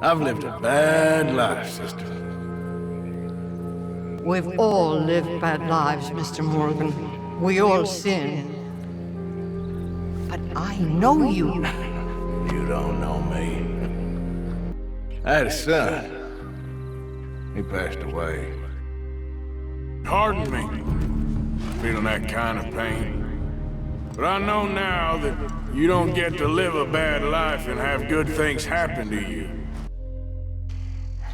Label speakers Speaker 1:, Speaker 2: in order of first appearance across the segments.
Speaker 1: I've lived a bad life, sister.
Speaker 2: We've all lived bad lives, Mr. Morgan. We all sin. But I know you.
Speaker 1: You don't know me. I had a son. He passed away. Pardon me, feeling that kind of pain. But I know now that you don't get to live a bad life and have good things happen to you.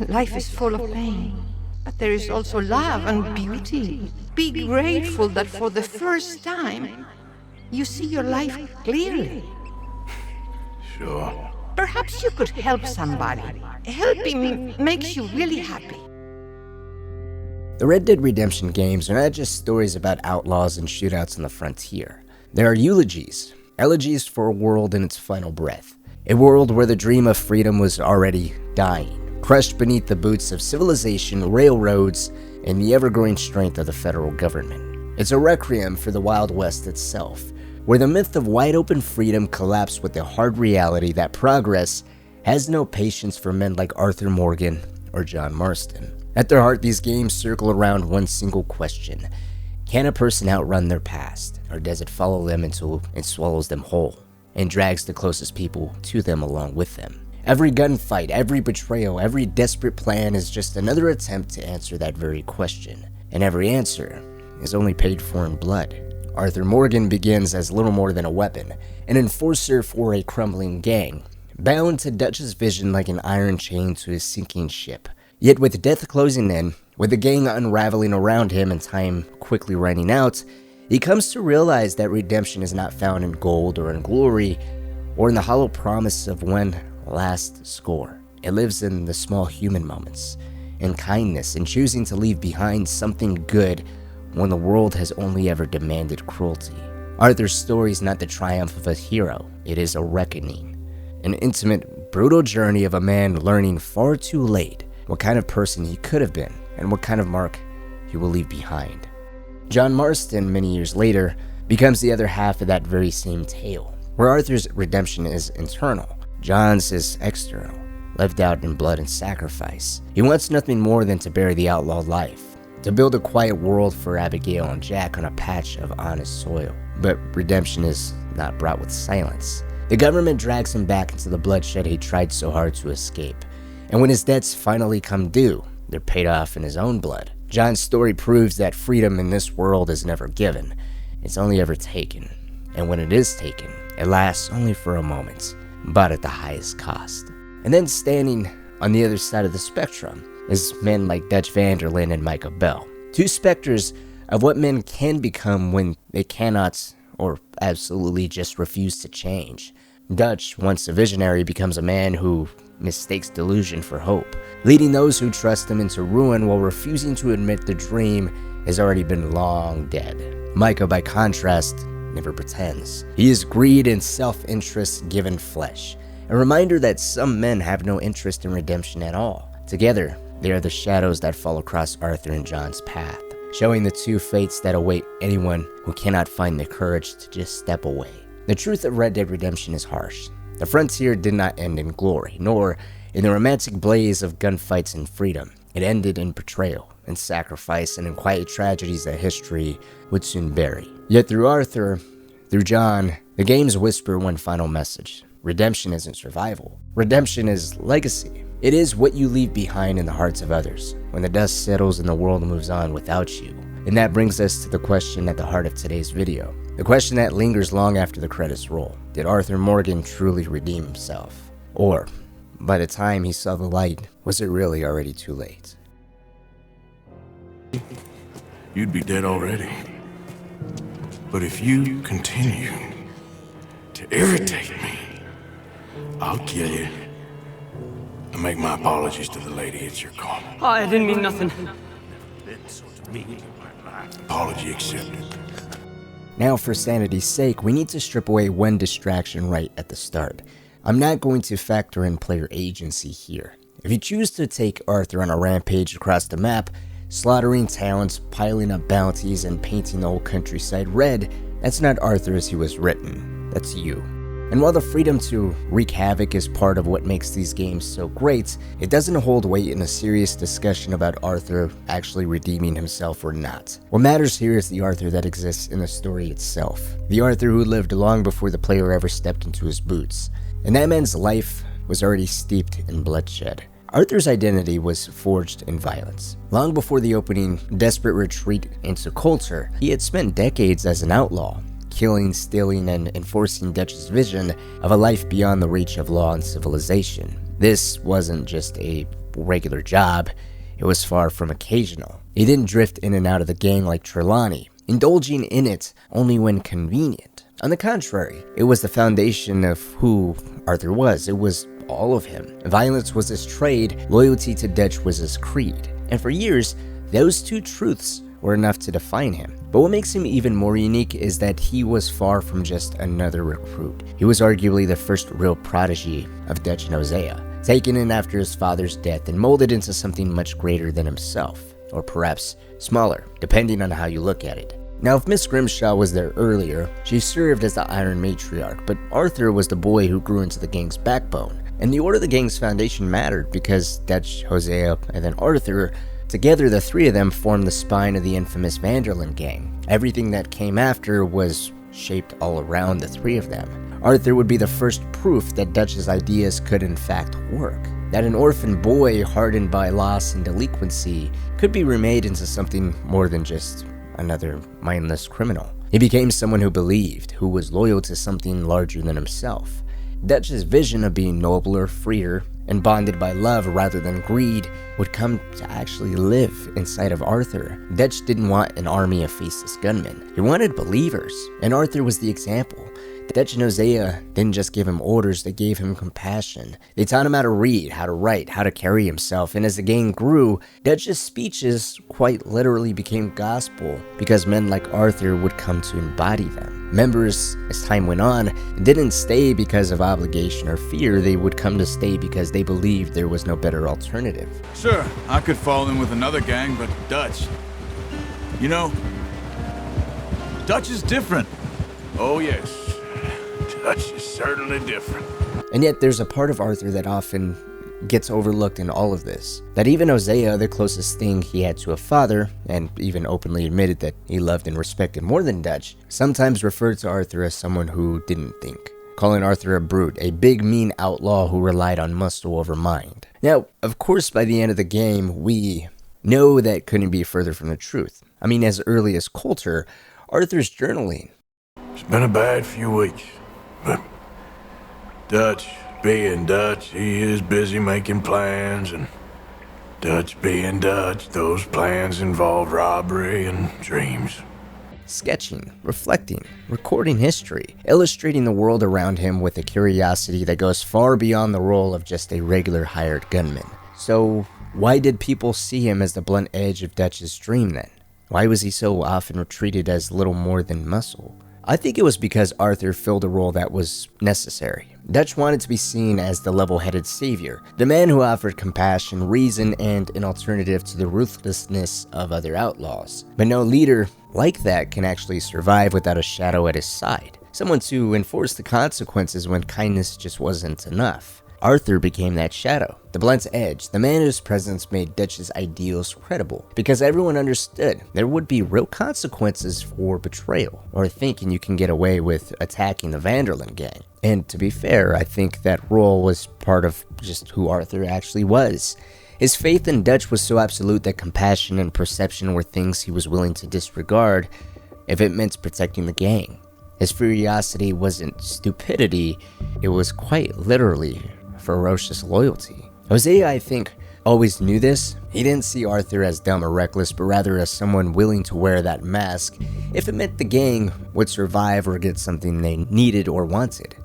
Speaker 2: Life is full of pain, but there is also love and beauty. Be grateful that for the first time, you see your life clearly.
Speaker 1: Sure.
Speaker 2: Perhaps you could help somebody. Helping makes you really happy.
Speaker 3: The Red Dead Redemption games are not just stories about outlaws and shootouts on the frontier. There are eulogies, elegies for a world in its final breath. A world where the dream of freedom was already dying, crushed beneath the boots of civilization, railroads, and the ever-growing strength of the federal government. It's a requiem for the Wild West itself, where the myth of wide-open freedom collapsed with the hard reality that progress has no patience for men like Arthur Morgan or John Marston. At their heart, these games circle around one single question. Can a person outrun their past, or does it follow them until it swallows them whole and drags the closest people to them along with them? Every gunfight, every betrayal, every desperate plan is just another attempt to answer that very question. And every answer is only paid for in blood. Arthur Morgan begins as little more than a weapon, an enforcer for a crumbling gang, bound to Dutch's vision like an iron chain to his sinking ship. Yet with death closing in, with the gang unraveling around him and time quickly running out, he comes to realize that redemption is not found in gold or in glory, or in the hollow promise of one last score. It lives in the small human moments, in kindness, in choosing to leave behind something good when the world has only ever demanded cruelty. Arthur's story is not the triumph of a hero, it is a reckoning. An intimate, brutal journey of a man learning far too late what kind of person he could have been and what kind of mark he will leave behind. John Marston, many years later, becomes the other half of that very same tale, where Arthur's redemption is internal, John's is external, lived out in blood and sacrifice. He wants nothing more than to bury the outlaw life, to build a quiet world for Abigail and Jack on a patch of honest soil. But redemption is not brought with silence. The government drags him back into the bloodshed he tried so hard to escape. And when his debts finally come due, they're paid off in his own blood. John's story proves that freedom in this world is never given. It's only ever taken. And when it is taken, it lasts only for a moment, but at the highest cost. And then standing on the other side of the spectrum is men like Dutch van der Linde and Micah Bell. Two specters of what men can become when they cannot or absolutely just refuse to change. Dutch, once a visionary, becomes a man who mistakes delusion for hope, leading those who trust him into ruin while refusing to admit the dream has already been long dead. Micah, by contrast, never pretends. He is greed and self-interest given flesh, a reminder that some men have no interest in redemption at all. Together, they are the shadows that fall across Arthur and John's path, showing the two fates that await anyone who cannot find the courage to just step away. The truth of Red Dead Redemption is harsh. The frontier did not end in glory, nor in the romantic blaze of gunfights and freedom. It ended in betrayal, in sacrifice, and in quiet tragedies that history would soon bury. Yet through Arthur, through John, the games whisper one final message. Redemption isn't survival. Redemption is legacy. It is what you leave behind in the hearts of others, when the dust settles and the world moves on without you. And that brings us to the question at the heart of today's video. The question that lingers long after the credits roll. Did Arthur Morgan truly redeem himself? Or, by the time he saw the light, was it really already too late?
Speaker 1: You'd be dead already. But if you continue to irritate me, I'll kill you. And make my apologies to the lady. It's your call.
Speaker 4: Oh, I didn't mean nothing.
Speaker 1: Apology accepted.
Speaker 3: Now, for sanity's sake, we need to strip away one distraction right at the start. I'm not going to factor in player agency here. If you choose to take Arthur on a rampage across the map, slaughtering towns, piling up bounties, and painting the whole countryside red, that's not Arthur as he was written. That's you. And while the freedom to wreak havoc is part of what makes these games so great, it doesn't hold weight in a serious discussion about Arthur actually redeeming himself or not. What matters here is the Arthur that exists in the story itself. The Arthur who lived long before the player ever stepped into his boots. And that man's life was already steeped in bloodshed. Arthur's identity was forged in violence. Long before the opening desperate retreat into Coulter, he had spent decades as an outlaw, killing, stealing, and enforcing Dutch's vision of a life beyond the reach of law and civilization. This wasn't just a regular job, it was far from occasional. He didn't drift in and out of the gang like Trelawney, indulging in it only when convenient. On the contrary, it was the foundation of who Arthur was. It was all of him. Violence was his trade, loyalty to Dutch was his creed. And for years, those two truths were enough to define him. But what makes him even more unique is that he was far from just another recruit. He was arguably the first real prodigy of Dutch and Hosea, taken in after his father's death and molded into something much greater than himself, or perhaps smaller, depending on how you look at it. Now, if Miss Grimshaw was there earlier, she served as the Iron Matriarch, but Arthur was the boy who grew into the gang's backbone. And the order of the gang's foundation mattered because Dutch, Hosea, and then Arthur, together the three of them formed the spine of the infamous Vanderlyn gang. Everything that came after was shaped all around the three of them. Arthur would be the first proof that Dutch's ideas could in fact work. That an orphan boy hardened by loss and delinquency could be remade into something more than just another mindless criminal. He became someone who believed, who was loyal to something larger than himself. Dutch's vision of being nobler, freer, and bonded by love rather than greed would come to actually live inside of Arthur. Dutch didn't want an army of faceless gunmen. He wanted believers, and Arthur was the example. Dutch and Hosea didn't just give him orders, they gave him compassion. They taught him how to read, how to write, how to carry himself, and as the gang grew, Dutch's speeches quite literally became gospel because men like Arthur would come to embody them. Members, as time went on, didn't stay because of obligation or fear, they would come to stay because they believed there was no better alternative.
Speaker 1: Sure, I could fall in with another gang, but Dutch... You know, Dutch is different. Oh yes, Dutch is certainly different.
Speaker 3: And yet there's a part of Arthur that often gets overlooked in all of this. That even Hosea, the closest thing he had to a father, and even openly admitted that he loved and respected more than Dutch, sometimes referred to Arthur as someone who didn't think, calling Arthur a brute, a big mean outlaw who relied on muscle over mind. Now, of course, by the end of the game, we know that couldn't be further from the truth. I mean, as early as Coulter, Arthur's journaling.
Speaker 1: It's been a bad few weeks, but Dutch being Dutch, he is busy making plans, and Dutch being Dutch, those plans involve robbery and dreams.
Speaker 3: Sketching, reflecting, recording history, illustrating the world around him with a curiosity that goes far beyond the role of just a regular hired gunman. So, why did people see him as the blunt edge of Dutch's dream then? Why was he so often treated as little more than muscle? I think it was because Arthur filled a role that was necessary. Dutch wanted to be seen as the level-headed savior, the man who offered compassion, reason, and an alternative to the ruthlessness of other outlaws. But no leader like that can actually survive without a shadow at his side, someone to enforce the consequences when kindness just wasn't enough. Arthur became that shadow, the blunt edge, the man whose presence made Dutch's ideals credible, because everyone understood there would be real consequences for betrayal, or thinking you can get away with attacking the Vanderlyn gang. And to be fair, I think that role was part of just who Arthur actually was. His faith in Dutch was so absolute that compassion and perception were things he was willing to disregard if it meant protecting the gang. His curiosity wasn't stupidity, it was quite literally ferocious loyalty. Hosea, I think, always knew this. He didn't see Arthur as dumb or reckless, but rather as someone willing to wear that mask if it meant the gang would survive or get something they needed or wanted.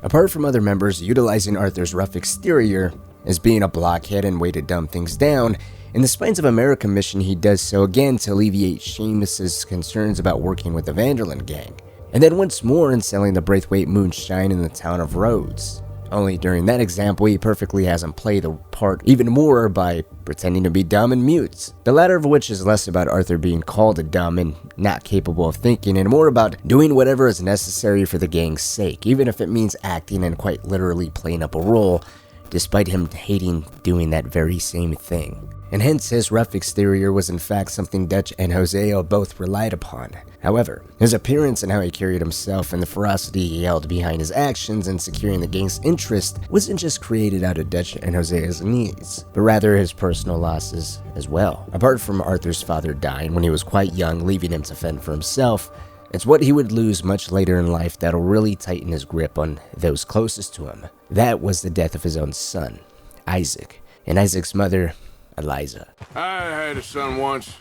Speaker 3: Apart from other members utilizing Arthur's rough exterior as being a blockhead and way to dumb things down, in the Spines of America mission he does so again to alleviate Seamus's concerns about working with the Vanderlyn gang, and then once more in selling the Braithwaite moonshine in the town of Rhodes. Only during that example, he perfectly has him play the part even more by pretending to be dumb and mute. The latter of which is less about Arthur being called dumb and not capable of thinking, and more about doing whatever is necessary for the gang's sake, even if it means acting and quite literally playing up a role, despite him hating doing that very same thing. And hence his rough exterior was in fact something Dutch and Hosea both relied upon. However, his appearance and how he carried himself and the ferocity he held behind his actions in securing the gang's interest wasn't just created out of Dutch and Hosea's needs, but rather his personal losses as well. Apart from Arthur's father dying when he was quite young, leaving him to fend for himself, it's what he would lose much later in life that'll really tighten his grip on those closest to him. That was the death of his own son, Isaac, and Isaac's mother, Eliza.
Speaker 1: I had a son once,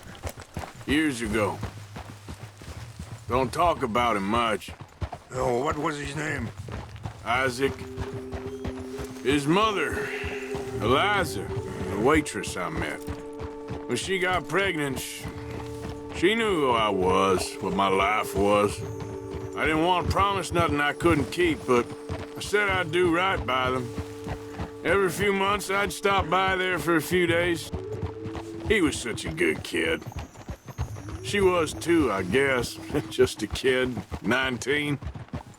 Speaker 1: years ago. Don't talk about him much.
Speaker 4: Oh, what was his name?
Speaker 1: Isaac. His mother, Eliza, the waitress I met. When she got pregnant, she knew who I was, what my life was. I didn't want to promise nothing I couldn't keep, but I said I'd do right by them. Every few months, I'd stop by there for a few days. He was such a good kid. She was too, I guess. Just a kid, 19.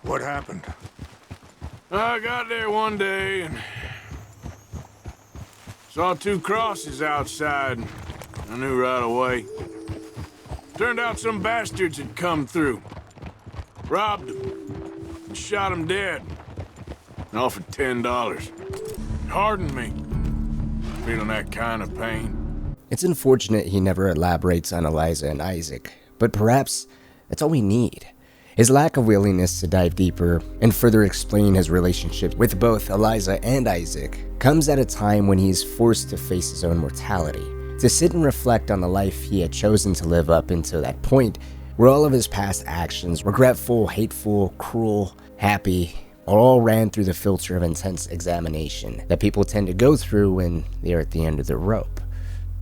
Speaker 4: What happened?
Speaker 1: I got there one day and saw two crosses outside. I knew right away. Turned out some bastards had come through. Robbed them and shot them dead. And offered $10. Hardened me. Feeling that kind of pain.
Speaker 3: It's unfortunate he never elaborates on Eliza and Isaac, but perhaps that's all we need. His lack of willingness to dive deeper and further explain his relationship with both Eliza and Isaac comes at a time when he's forced to face his own mortality, to sit and reflect on the life he had chosen to live up until that point, where all of his past actions, regretful, hateful, cruel, happy, all ran through the filter of intense examination that people tend to go through when they're at the end of the rope.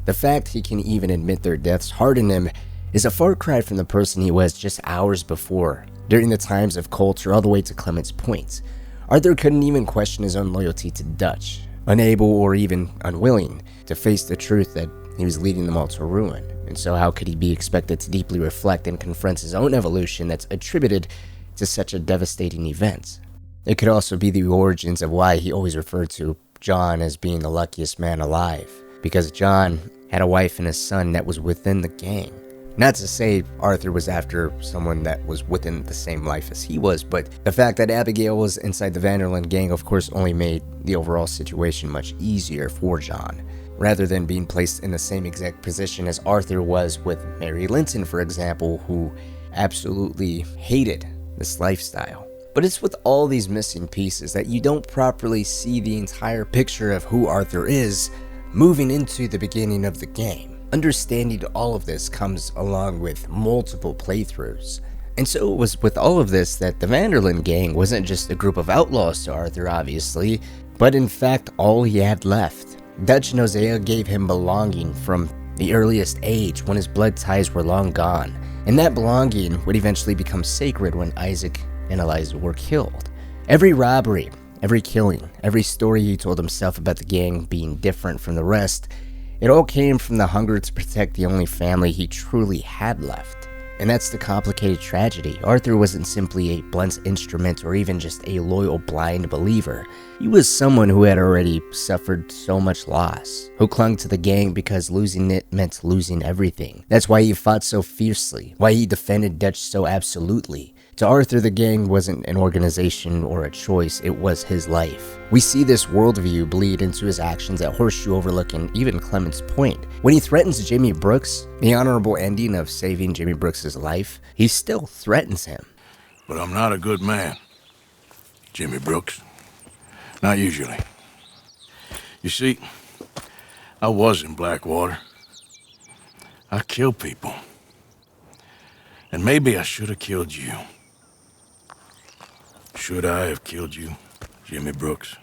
Speaker 3: The fact he can even admit their deaths hardened him is a far cry from the person he was just hours before, during the times of Coulter all the way to Clement's Point. Arthur couldn't even question his own loyalty to Dutch, unable or even unwilling to face the truth that he was leading them all to ruin. And so how could he be expected to deeply reflect and confront his own evolution that's attributed to such a devastating event? It could also be the origins of why he always referred to John as being the luckiest man alive, because John had a wife and a son that was within the gang. Not to say Arthur was after someone that was within the same life as he was, but the fact that Abigail was inside the Vanderlyn gang of course only made the overall situation much easier for John, rather than being placed in the same exact position as Arthur was with Mary Linton, for example, who absolutely hated this lifestyle. But it's with all these missing pieces that you don't properly see the entire picture of who Arthur is moving into the beginning of the game. Understanding all of this comes along with multiple playthroughs. And so it was with all of this that the Vanderlyn gang wasn't just a group of outlaws to Arthur, obviously, but in fact all he had left. Dutch and Hosea gave him belonging from the earliest age when his blood ties were long gone, and that belonging would eventually become sacred when Isaac and Eliza were killed. Every robbery, every killing, every story he told himself about the gang being different from the rest, it all came from the hunger to protect the only family he truly had left. And that's the complicated tragedy. Arthur wasn't simply a blunt instrument or even just a loyal blind believer. He was someone who had already suffered so much loss, who clung to the gang because losing it meant losing everything. That's why he fought so fiercely, why he defended Dutch so absolutely. To Arthur, the gang wasn't an organization or a choice, it was his life. We see this worldview bleed into his actions at Horseshoe Overlook and even Clement's Point. When he threatens Jimmy Brooks, the honorable ending of saving Jimmy Brooks' life, he still threatens him.
Speaker 1: But I'm not a good man, Jimmy Brooks. Not usually. You see, I was in Blackwater. I killed people. And maybe I should have killed you. Should I have killed you, Jimmy Brooks?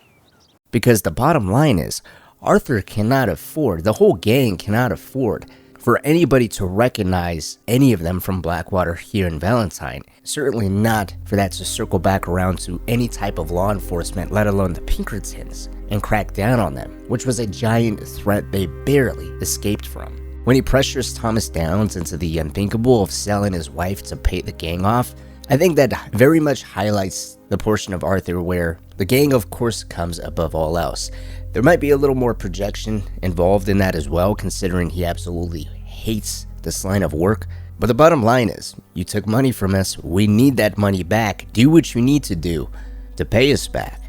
Speaker 3: Because the bottom line is, Arthur cannot afford, the whole gang cannot afford, for anybody to recognize any of them from Blackwater here in Valentine. Certainly not for that to circle back around to any type of law enforcement, let alone the Pinkertons, and crack down on them, which was a giant threat they barely escaped from. When he pressures Thomas Downs into the unthinkable of selling his wife to pay the gang off, I think that very much highlights the portion of Arthur where the gang of course comes above all else. There might be a little more projection involved in that as well, considering he absolutely hates this line of work. But the bottom line is, you took money from us, we need that money back. Do what you need to do to pay us back.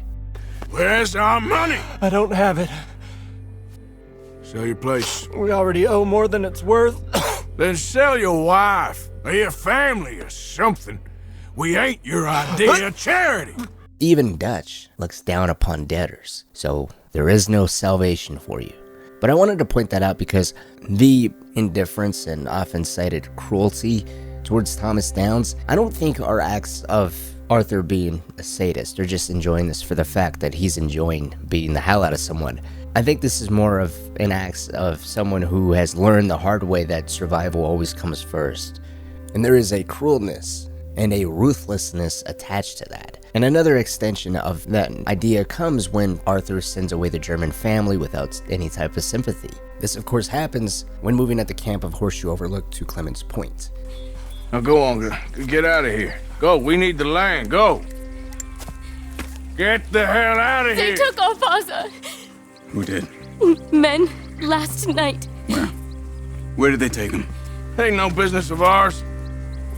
Speaker 1: Where's our money?
Speaker 5: I don't have it.
Speaker 1: Sell your place.
Speaker 5: We already owe more than it's worth.
Speaker 1: Then sell your wife, or your family, or something. We ain't your idea of charity.
Speaker 3: Even Dutch looks down upon debtors, so there is no salvation for you. But I wanted to point that out because the indifference and often cited cruelty towards Thomas Downs, I don't think are acts of Arthur being a sadist or just enjoying this for the fact that he's enjoying beating the hell out of someone. I think this is more of an act of someone who has learned the hard way that survival always comes first. And there is a cruelness and a ruthlessness attached to that. And another extension of that idea comes when Arthur sends away the German family without any type of sympathy. This of course happens when moving at the camp of Horseshoe Overlook to Clemens Point.
Speaker 1: Now go on, get out of here. Go, we need the land, go. Get the hell out of
Speaker 6: They
Speaker 1: here.
Speaker 6: took off Ozza.
Speaker 7: Who did?
Speaker 6: Men, last night.
Speaker 7: Where did they take him?
Speaker 1: Ain't no business of ours.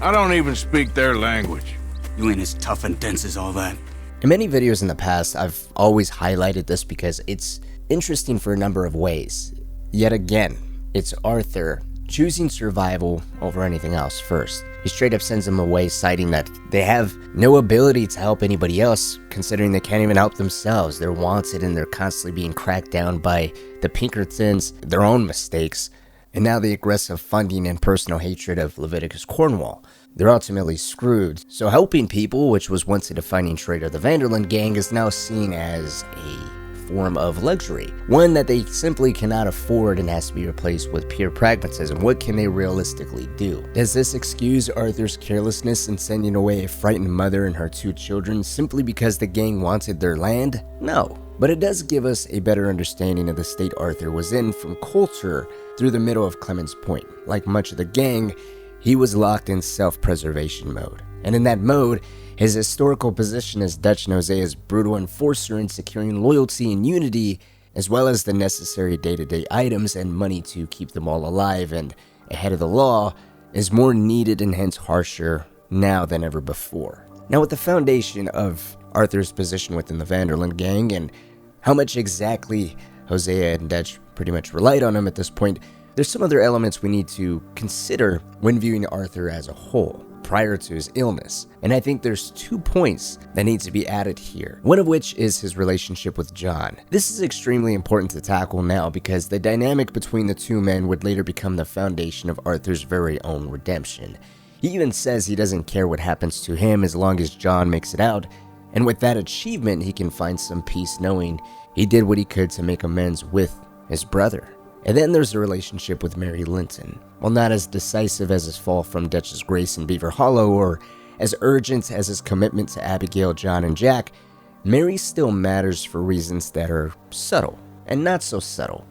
Speaker 1: I don't even speak their language.
Speaker 7: You ain't as tough and dense as all that.
Speaker 3: In many videos in the past, I've always highlighted this because it's interesting for a number of ways. Yet again, it's Arthur choosing survival over anything else first. He straight up sends them away, citing that they have no ability to help anybody else, considering they can't even help themselves. They're wanted and they're constantly being cracked down by the Pinkertons, their own mistakes, and now the aggressive funding and personal hatred of Leviticus Cornwall. They're ultimately screwed. So helping people, which was once a defining trait of the Vanderlyn gang, is now seen as a form of luxury, one that they simply cannot afford and has to be replaced with pure pragmatism. What can they realistically do? Does this excuse Arthur's carelessness in sending away a frightened mother and her 2 children simply because the gang wanted their land? No. But it does give us a better understanding of the state Arthur was in from culture through the middle of Clemens Point. Like much of the gang, he was locked in self-preservation mode. And in that mode, his historical position as Dutch and Hosea's brutal enforcer in securing loyalty and unity, as well as the necessary day-to-day items and money to keep them all alive and ahead of the law, is more needed and hence harsher now than ever before. Now with the foundation of Arthur's position within the Vanderlyn gang and how much exactly Hosea and Dutch pretty much relied on him at this point, there's some other elements we need to consider when viewing Arthur as a whole, prior to his illness. And I think there's 2 points that need to be added here, one of which is his relationship with John. This is extremely important to tackle now because the dynamic between the 2 men would later become the foundation of Arthur's very own redemption. He even says he doesn't care what happens to him as long as John makes it out, and with that achievement he can find some peace knowing he did what he could to make amends with his brother. And then there's the relationship with Mary Linton. While not as decisive as his fall from Dutch's Grace in Beaver Hollow or as urgent as his commitment to Abigail, John, and Jack, Mary still matters for reasons that are subtle and not so subtle,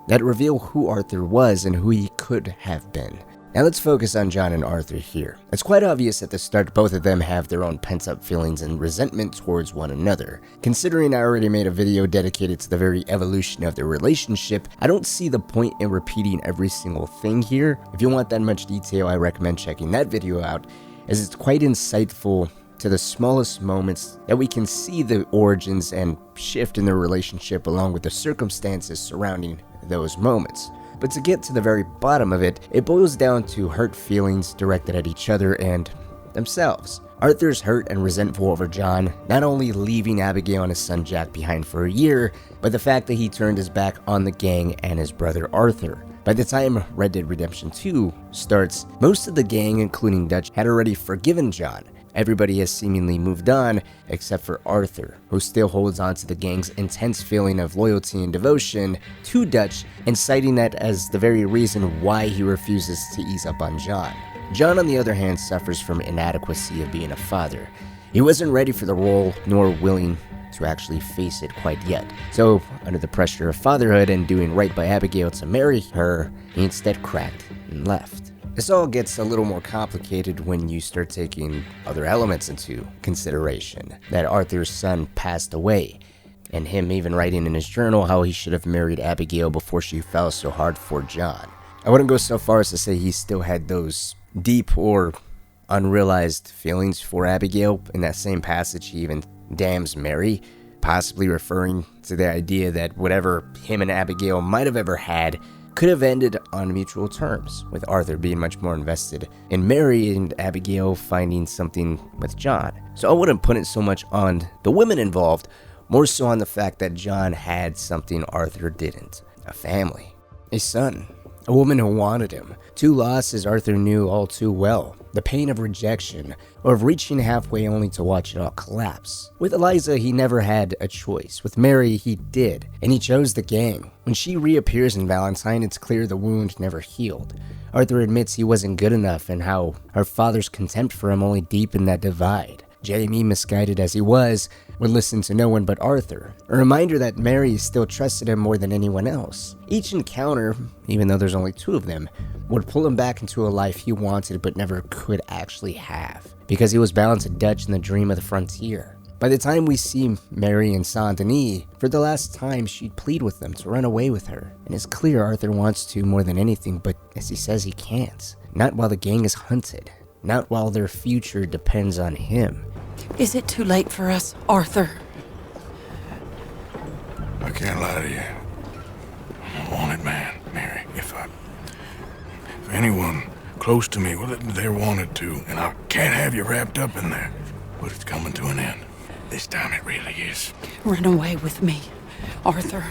Speaker 3: that reveal who Arthur was and who he could have been. Now let's focus on John and Arthur here. It's quite obvious at the start both of them have their own pent-up feelings and resentment towards one another. Considering I already made a video dedicated to the very evolution of their relationship, I don't see the point in repeating every single thing here. If you want that much detail, I recommend checking that video out, as it's quite insightful to the smallest moments that we can see the origins and shift in their relationship along with the circumstances surrounding those moments. But to get to the very bottom of it, it boils down to hurt feelings directed at each other and themselves. Arthur's hurt and resentful over John, not only leaving Abigail and his son Jack behind for a year, but the fact that he turned his back on the gang and his brother Arthur. By the time Red Dead Redemption 2 starts, most of the gang, including Dutch, had already forgiven John, Everybody has seemingly moved on, except for Arthur, who still holds on to the gang's intense feeling of loyalty and devotion to Dutch, and citing that as the very reason why he refuses to ease up on John. John, on the other hand, suffers from inadequacy of being a father. He wasn't ready for the role, nor willing to actually face it quite yet. So, under the pressure of fatherhood and doing right by Abigail to marry her, he instead cracked and left. This all gets a little more complicated when you start taking other elements into consideration. That Arthur's son passed away, and him even writing in his journal how he should have married Abigail before she fell so hard for John. I wouldn't go so far as to say he still had those deep or unrealized feelings for Abigail. In that same passage, he even damns Mary, possibly referring to the idea that whatever him and Abigail might have ever had could have ended on mutual terms, with Arthur being much more invested in Mary and Abigail finding something with John. So I wouldn't put it so much on the women involved, more so on the fact that John had something Arthur didn't: a family, a son, a woman who wanted him. Two losses Arthur knew all too well: the pain of rejection, or of reaching halfway only to watch it all collapse. With Eliza, he never had a choice. With Mary, he did, and he chose the gang. When she reappears in Valentine, it's clear the wound never healed. Arthur admits he wasn't good enough, and how her father's contempt for him only deepened that divide. Jamie, misguided as he was, would listen to no one but Arthur, a reminder that Mary still trusted him more than anyone else. Each encounter, even though there's only two of them, would pull him back into a life he wanted but never could actually have, because he was bound to Dutch and the dream of the frontier. By the time we see Mary in Saint-Denis, for the last time she'd plead with them to run away with her, and it's clear Arthur wants to more than anything, but as he says, he can't. Not while the gang is hunted, not while their future depends on him.
Speaker 8: Is it too late for us, Arthur?
Speaker 1: I can't lie to you. I'm a wanted man, Mary. If anyone close to me, well, they're wanted to, and I can't have you wrapped up in there. But it's coming to an end. This time it really is.
Speaker 8: Run away with me, Arthur.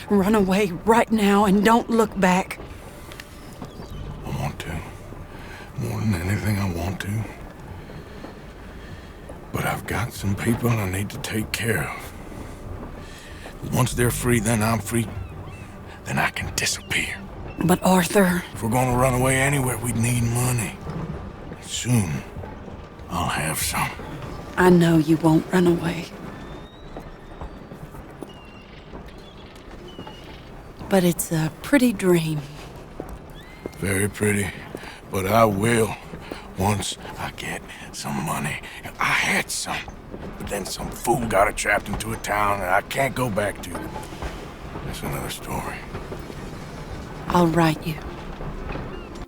Speaker 8: Run away right now and don't look back.
Speaker 1: I want to. More than anything, I want to. But I've got some people I need to take care of. Once they're free, then I'm free. Then I can disappear.
Speaker 8: But Arthur...
Speaker 1: If we're gonna run away anywhere, we'd need money. Soon, I'll have some.
Speaker 8: I know you won't run away. But it's a pretty dream.
Speaker 1: Very pretty. But I will, once I get some money. I had some, but then some fool got it trapped into a town that I can't go back to. That's another story.
Speaker 8: I'll write you.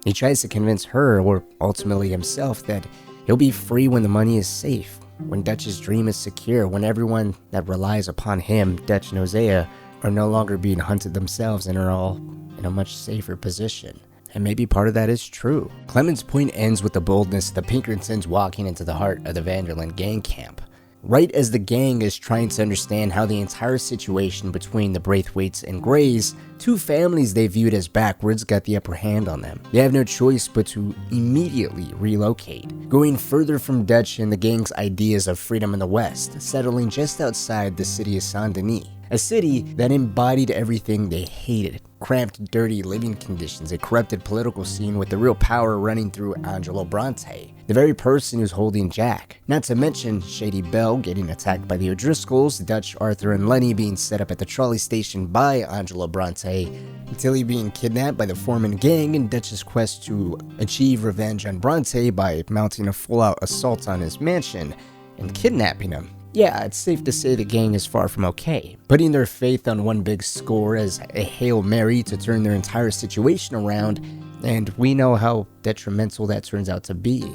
Speaker 3: He tries to convince her, or ultimately himself, that he'll be free when the money is safe, when Dutch's dream is secure, when everyone that relies upon him, Dutch and Hosea, are no longer being hunted themselves and are all in a much safer position. And maybe part of that is true. Clement's point ends with the boldness of the Pinkertons walking into the heart of the Vanderland gang camp. Right as the gang is trying to understand how the entire situation between the Braithwaites and Greys, two families they viewed as backwards, got the upper hand on them. They have no choice but to immediately relocate, going further from Dutch and the gang's ideas of freedom in the West, settling just outside the city of Saint-Denis. A city that embodied everything they hated: cramped, dirty living conditions, a corrupted political scene with the real power running through Angelo Bronte, the very person who's holding Jack. Not to mention Shady Belle getting attacked by the O'Driscolls, Dutch, Arthur, and Lenny being set up at the trolley station by Angelo Bronte, Tilly being kidnapped by the Foreman gang, and Dutch's quest to achieve revenge on Bronte by mounting a full-out assault on his mansion and kidnapping him. Yeah, it's safe to say the gang is far from okay, putting their faith on one big score as a Hail Mary to turn their entire situation around, and we know how detrimental that turns out to be.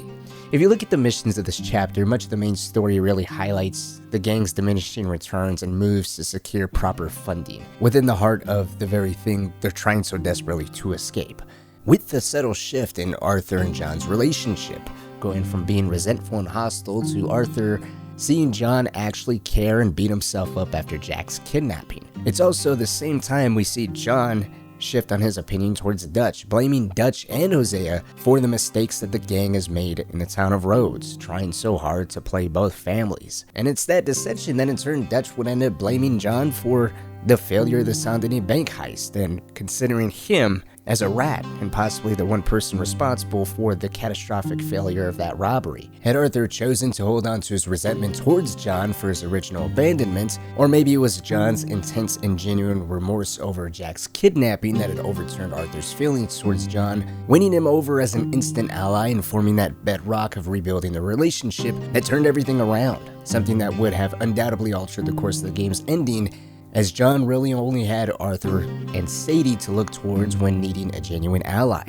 Speaker 3: If you look at the missions of this chapter, much of the main story really highlights the gang's diminishing returns and moves to secure proper funding, within the heart of the very thing they're trying so desperately to escape. With the subtle shift in Arthur and John's relationship, going from being resentful and hostile to Arthur seeing John actually care and beat himself up after Jack's kidnapping. It's also the same time we see John shift on his opinion towards Dutch, blaming Dutch and Hosea for the mistakes that the gang has made in the town of Rhodes, trying so hard to play both families. And it's that dissension that in turn Dutch would end up blaming John for the failure of the Saint Denis bank heist, and considering him as a rat and possibly the one person responsible for the catastrophic failure of that robbery. Had Arthur chosen to hold on to his resentment towards John for his original abandonment, or maybe it was John's intense and genuine remorse over Jack's kidnapping that had overturned Arthur's feelings towards John, winning him over as an instant ally and forming that bedrock of rebuilding the relationship that turned everything around, something that would have undoubtedly altered the course of the game's ending, as John really only had Arthur and Sadie to look towards when needing a genuine ally.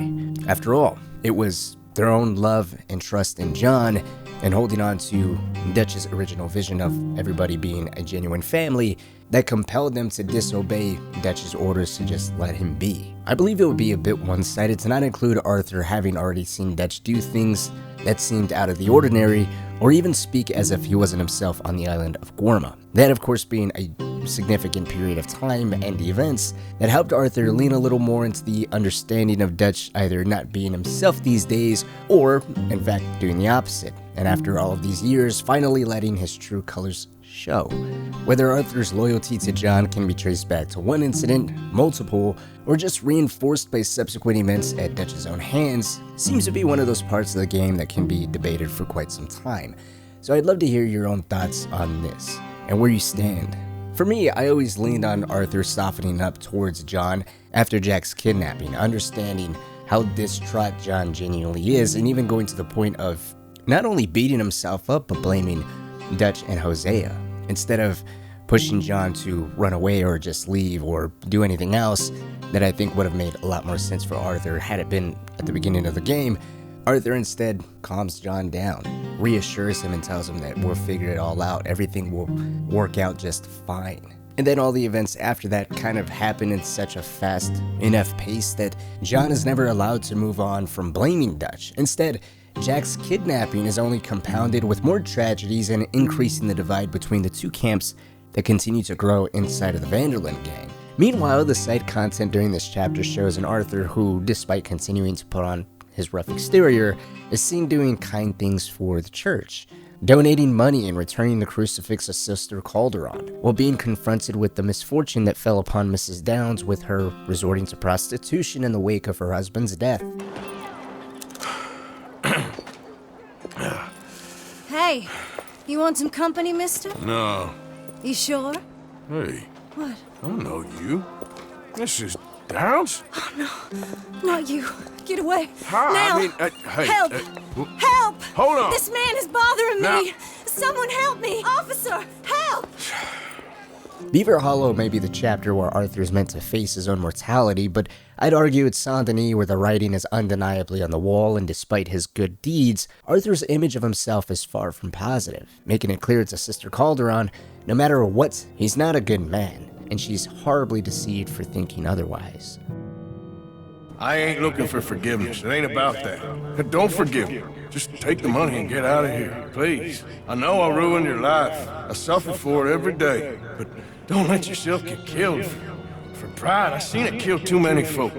Speaker 3: After all, it was their own love and trust in John and holding on to Dutch's original vision of everybody being a genuine family that compelled them to disobey Dutch's orders to just let him be. I believe it would be a bit one-sided to not include Arthur having already seen Dutch do things that seemed out of the ordinary, or even speak as if he wasn't himself on the island of Gorma. That, of course, being a significant period of time and events that helped Arthur lean a little more into the understanding of Dutch either not being himself these days, or, in fact, doing the opposite, and after all of these years, finally letting his true colors show. Whether Arthur's loyalty to John can be traced back to one incident, multiple, or just reinforced by subsequent events at Dutch's own hands, seems to be one of those parts of the game that can be debated for quite some time. So I'd love to hear your own thoughts on this, and where you stand. For me, I always leaned on Arthur softening up towards John after Jack's kidnapping, understanding how distraught John genuinely is, and even going to the point of not only beating himself up, but blaming Dutch and Hosea, instead of pushing John to run away or just leave or do anything else that I think would have made a lot more sense for Arthur had it been at the beginning of the game. Arthur instead calms John down, reassures him and tells him that we'll figure it all out, everything will work out just fine. And then all the events after that kind of happen in such a fast enough pace that John is never allowed to move on from blaming Dutch. Instead, Jack's kidnapping is only compounded with more tragedies and increasing the divide between the two camps that continue to grow inside of the Vanderlyn gang. Meanwhile, the side content during this chapter shows an Arthur who, despite continuing to put on his rough exterior, is seen doing kind things for the church, donating money and returning the crucifix to Sister Calderon, while being confronted with the misfortune that fell upon Mrs. Downs with her resorting to prostitution in the wake of her husband's death.
Speaker 9: Hey, you want some company, mister?
Speaker 1: No.
Speaker 9: You sure?
Speaker 1: Hey,
Speaker 9: What?
Speaker 1: I don't know you. This is Downs?
Speaker 9: Not you. Get away.
Speaker 1: Hi,
Speaker 9: Now!
Speaker 1: I mean, hey.
Speaker 9: Help! Help!
Speaker 1: Hold on.
Speaker 9: This man is bothering
Speaker 1: Now-
Speaker 9: me! Someone help me! Officer, help!
Speaker 3: Beaver Hollow may be the chapter where Arthur is meant to face his own mortality, but I'd argue it's Saint Denis where the writing is undeniably on the wall, and despite his good deeds, Arthur's image of himself is far from positive, making it clear to Sister Calderon, no matter what, he's not a good man, and she's horribly deceived for thinking otherwise.
Speaker 1: I ain't looking for forgiveness. It ain't about that. Don't forgive me. Just take the money and get out of here, please. I know I ruined your life. I suffer for it every day. But don't let yourself get killed for pride. I seen it kill too many folk.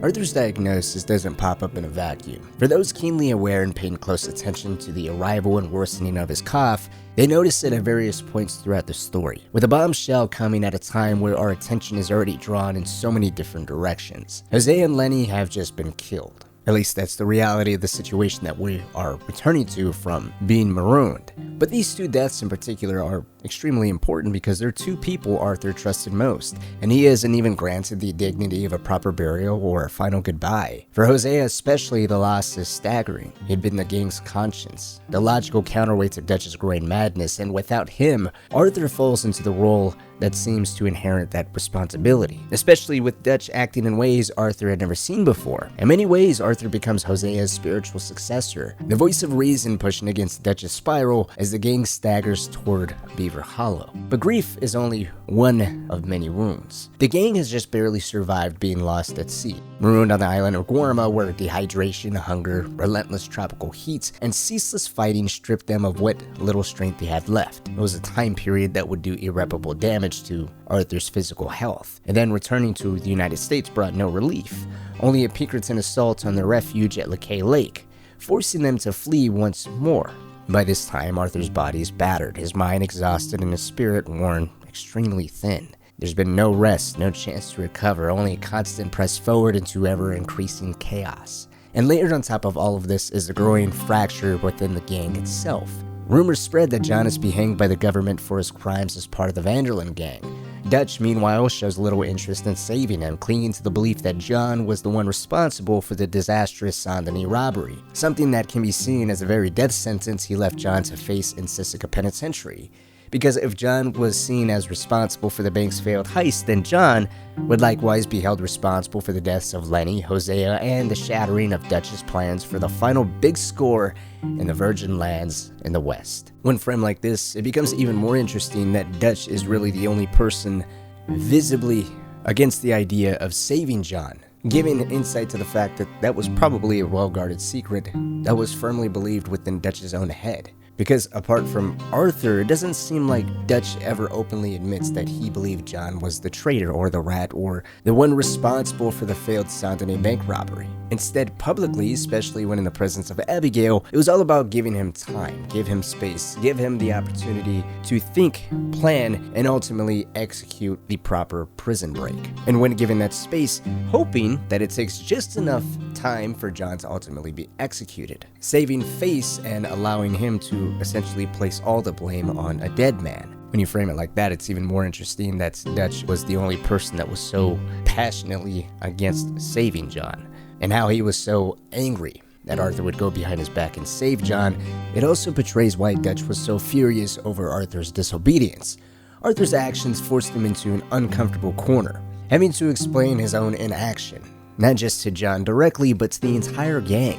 Speaker 3: Arthur's diagnosis doesn't pop up in a vacuum. For those keenly aware and paying close attention to the arrival and worsening of his cough, they notice it at various points throughout the story, with a bombshell coming at a time where our attention is already drawn in so many different directions. Hosea and Lenny have just been killed. At least that's the reality of the situation that we are returning to from being marooned. But these two deaths in particular are extremely important because they're two people Arthur trusted most, and he isn't even granted the dignity of a proper burial or a final goodbye. For Hosea especially, the loss is staggering. He'd been the gang's conscience, the logical counterweight to Dutch's growing madness, and without him, Arthur falls into the role that seems to inherit that responsibility, especially with Dutch acting in ways Arthur had never seen before. In many ways, Arthur becomes Hosea's spiritual successor, the voice of reason pushing against Dutch's spiral as the gang staggers toward Beaver Hollow. But grief is only one of many wounds. The gang has just barely survived being lost at sea. Marooned on the island of Guarma, where dehydration, hunger, relentless tropical heats, and ceaseless fighting stripped them of what little strength they had left. It was a time period that would do irreparable damage to Arthur's physical health, and then returning to the United States brought no relief, only a Pinkerton assault on their refuge at LeCay Lake, forcing them to flee once more. By this time, Arthur's body is battered, his mind exhausted, and his spirit worn extremely thin. There's been no rest, no chance to recover, only a constant press forward into ever-increasing chaos. And layered on top of all of this is the growing fracture within the gang itself. Rumors spread that John is being hanged by the government for his crimes as part of the Vanderlyn gang. Dutch, meanwhile, shows little interest in saving him, clinging to the belief that John was the one responsible for the disastrous Saint-Denis robbery, something that can be seen as the very death sentence he left John to face in Cynic Penitentiary. Because if John was seen as responsible for the bank's failed heist, then John would likewise be held responsible for the deaths of Lenny, Hosea, and the shattering of Dutch's plans for the final big score in the Virgin Lands in the West. When framed like this, it becomes even more interesting that Dutch is really the only person visibly against the idea of saving John, giving insight to the fact that that was probably a well-guarded secret that was firmly believed within Dutch's own head. Because apart from Arthur, it doesn't seem like Dutch ever openly admits that he believed John was the traitor or the rat or the one responsible for the failed Saint-Denis bank robbery. Instead, publicly, especially when in the presence of Abigail, it was all about giving him time, give him space, give him the opportunity to think, plan, and ultimately execute the proper prison break. And when given that space, hoping that it takes just enough time for John to ultimately be executed, saving face and allowing him to essentially place all the blame on a dead man. When you frame it like that, it's even more interesting that Dutch was the only person that was so passionately against saving John, and how he was so angry that Arthur would go behind his back and save John. It also portrays why Dutch was so furious over Arthur's disobedience. Arthur's actions forced him into an uncomfortable corner, having to explain his own inaction, not just to John directly, but to the entire gang.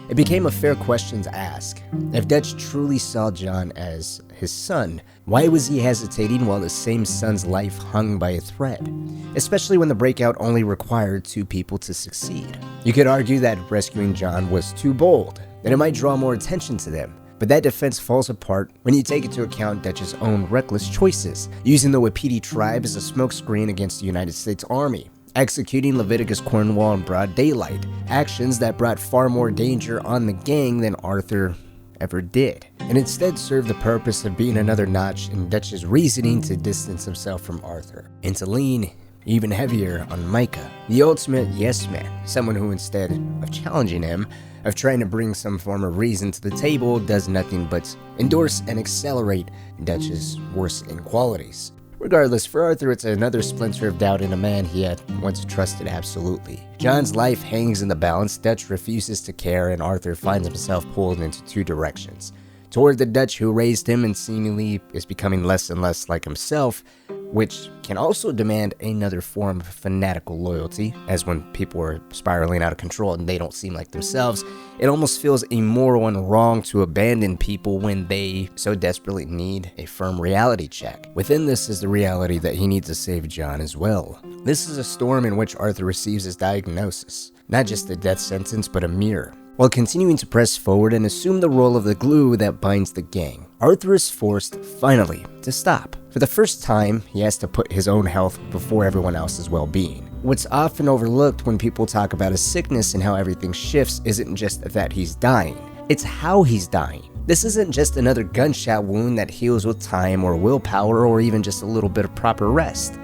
Speaker 3: It became a fair question to ask. If Dutch truly saw John as his son, why was he hesitating while the same son's life hung by a thread? Especially when the breakout only required 2 people to succeed. You could argue that rescuing John was too bold, that it might draw more attention to them. But that defense falls apart when you take into account Dutch's own reckless choices, using the Wapiti tribe as a smokescreen against the United States Army, executing Leviticus Cornwall in broad daylight, actions that brought far more danger on the gang than Arthur ever did, and instead served the purpose of being another notch in Dutch's reasoning to distance himself from Arthur, and to lean even heavier on Micah, the ultimate yes man, someone who instead of challenging him, of trying to bring some form of reason to the table, does nothing but endorse and accelerate Dutch's worsening qualities. Regardless, for Arthur, it's another splinter of doubt in a man he had once trusted absolutely. John's life hangs in the balance, Dutch refuses to care, and Arthur finds himself pulled into 2 directions. Toward the Dutch who raised him and seemingly is becoming less and less like himself, which can also demand another form of fanatical loyalty, as when people are spiraling out of control and they don't seem like themselves, it almost feels immoral and wrong to abandon people when they so desperately need a firm reality check. Within this is the reality that he needs to save John as well. This is a storm in which Arthur receives his diagnosis, not just a death sentence but a mirror. While continuing to press forward and assume the role of the glue that binds the gang, Arthur is forced, finally, to stop. For the first time, he has to put his own health before everyone else's well-being. What's often overlooked when people talk about his sickness and how everything shifts isn't just that he's dying, it's how he's dying. This isn't just another gunshot wound that heals with time or willpower or even just a little bit of proper rest.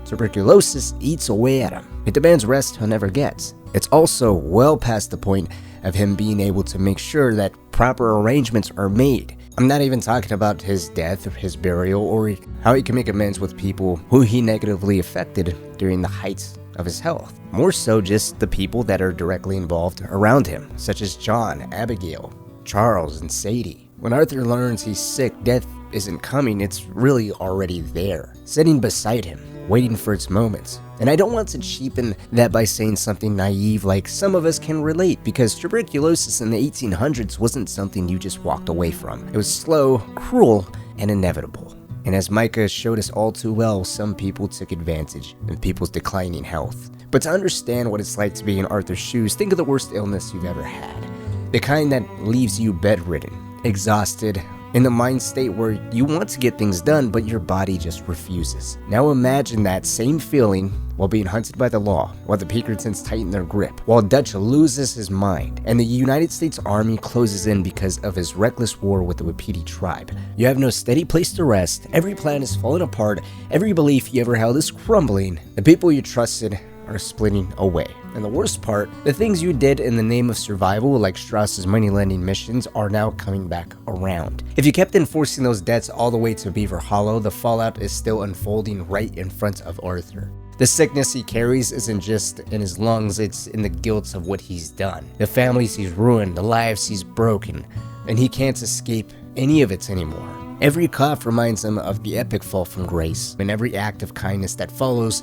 Speaker 3: Tuberculosis eats away at him. It demands rest he'll never get. It's also well past the point of him being able to make sure that proper arrangements are made. I'm not even talking about his death, or his burial, or how he can make amends with people who he negatively affected during the height of his health. More so just the people that are directly involved around him, such as John, Abigail, Charles, and Sadie. When Arthur learns he's sick, death isn't coming, it's really already there, sitting beside him, waiting for its moment. And I don't want to cheapen that by saying something naive like some of us can relate, because tuberculosis in the 1800s wasn't something you just walked away from. It was slow, cruel, and inevitable. And as Micah showed us all too well, some people took advantage of people's declining health. But to understand what it's like to be in Arthur's shoes, think of the worst illness you've ever had. The kind that leaves you bedridden, exhausted, in the mind state where you want to get things done, but your body just refuses. Now imagine that same feeling while being hunted by the law, while the Pinkertons tighten their grip, while Dutch loses his mind, and the United States Army closes in because of his reckless war with the Wapiti tribe. You have no steady place to rest, every plan is falling apart, every belief you ever held is crumbling, the people you trusted are splitting away. And the worst part, the things you did in the name of survival, like Strauss's money-lending missions, are now coming back around. If you kept enforcing those debts all the way to Beaver Hollow, the fallout is still unfolding right in front of Arthur. The sickness he carries isn't just in his lungs, it's in the guilt of what he's done. The families he's ruined, the lives he's broken, and he can't escape any of it anymore. Every cough reminds him of the epic fall from grace, and every act of kindness that follows